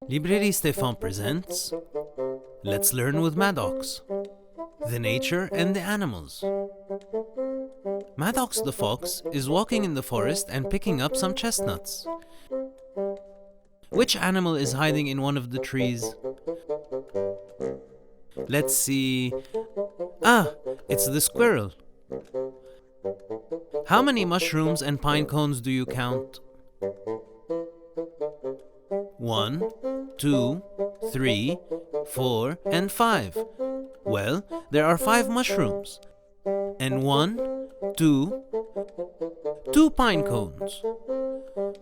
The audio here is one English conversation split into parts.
Librairie Stéphane presents Let's Learn with Maddox, The Nature and the Animals. Maddox the fox is walking in the forest and picking up some chestnuts. Which animal is hiding in one of the trees? Let's see. It's the squirrel. How many mushrooms and pine cones do you count? 1, 2, 3, 4, and 5. Well, there are 5 mushrooms. And 2 pine cones.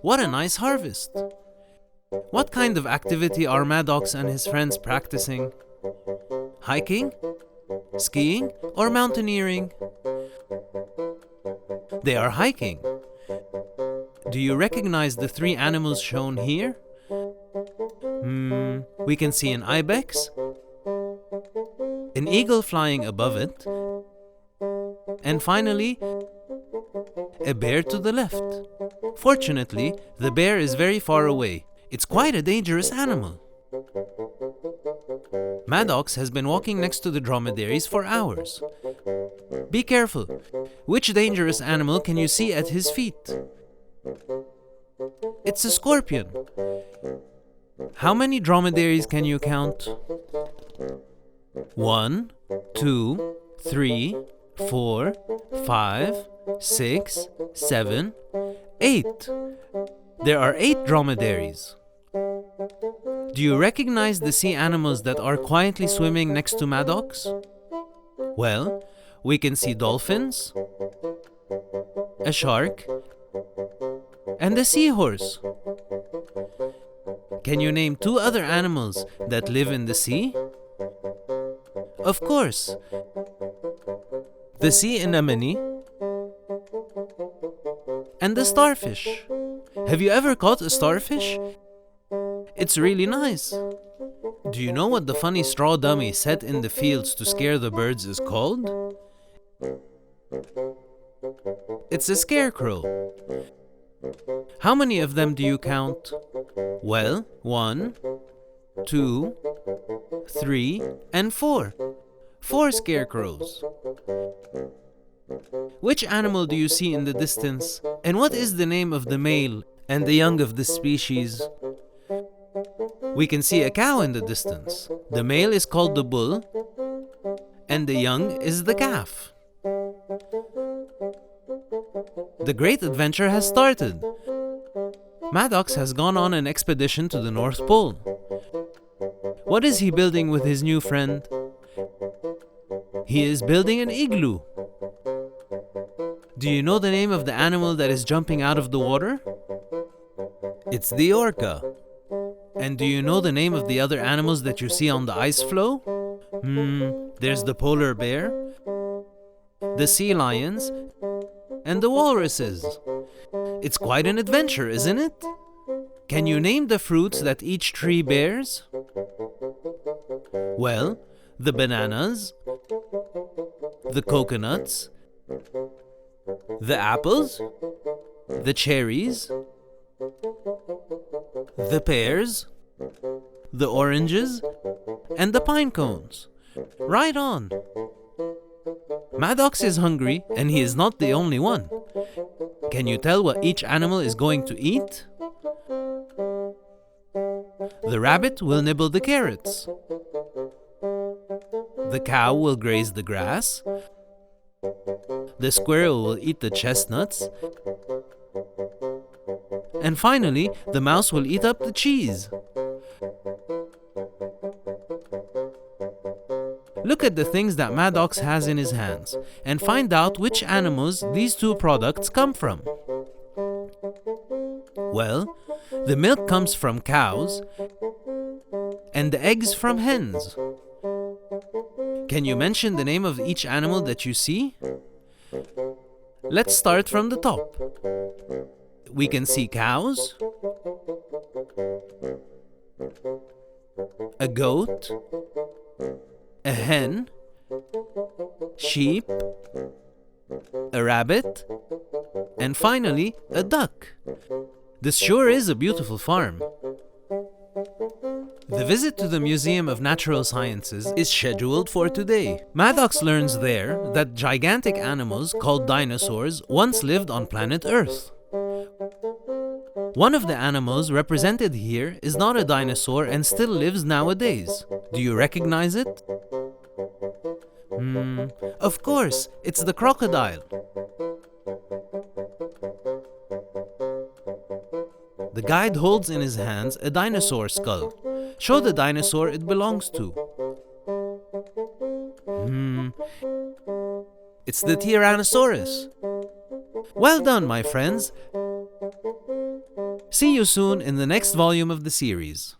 What a nice harvest! What kind of activity are Maddox and his friends practicing? Hiking? Skiing? Or mountaineering? They are hiking. Do you recognize the 3 animals shown here? We can see an ibex, an eagle flying above it, and finally, a bear to the left. Fortunately, the bear is very far away. It's quite a dangerous animal. Maddox has been walking next to the dromedaries for hours. Be careful. Which dangerous animal can you see at his feet? It's a scorpion. How many dromedaries can you count? 1, 2, 3, 4, 5, 6, 7, 8. There are 8 dromedaries. Do you recognize the sea animals that are quietly swimming next to Maddox? Well, we can see dolphins, a shark, and a seahorse. Can you name 2 other animals that live in the sea? Of course, the sea anemone and the starfish. Have you ever caught a starfish? It's really nice. Do you know what the funny straw dummy set in the fields to scare the birds is called? It's a scarecrow. How many of them do you count? Well, 1, 2, 3, and 4. 4 scarecrows. Which animal do you see in the distance? And what is the name of the male and the young of this species? We can see a cow in the distance. The male is called the bull, and the young is the calf. The great adventure has started. Maddox has gone on an expedition to the North Pole. What is he building with his new friend? He is building an igloo. Do you know the name of the animal that is jumping out of the water? It's the orca. And do you know the name of the other animals that you see on the ice floe? There's the polar bear, the sea lions, and the walruses. It's quite an adventure, isn't it? Can you name the fruits that each tree bears? Well, the bananas, the coconuts, the apples, the cherries, the pears, the oranges, and the pine cones. Right on! Maddox is hungry, and he is not the only one. Can you tell what each animal is going to eat? The rabbit will nibble the carrots. The cow will graze the grass. The squirrel will eat the chestnuts. And finally, the mouse will eat up the cheese. Look at the things that Maddox has in his hands and find out which animals these 2 products come from. Well, the milk comes from cows and the eggs from hens. Can you mention the name of each animal that you see? Let's start from the top. We can see cows, a goat, a hen, sheep, a rabbit, and finally a duck. This sure is a beautiful farm. The visit to the Museum of Natural Sciences is scheduled for today. Maddox learns there that gigantic animals called dinosaurs once lived on planet Earth. One of the animals represented here is not a dinosaur and still lives nowadays. Do you recognize it? Of course, it's the crocodile. The guide holds in his hands a dinosaur skull. Show the dinosaur it belongs to. It's the Tyrannosaurus. Well done, my friends. See you soon in the next volume of the series.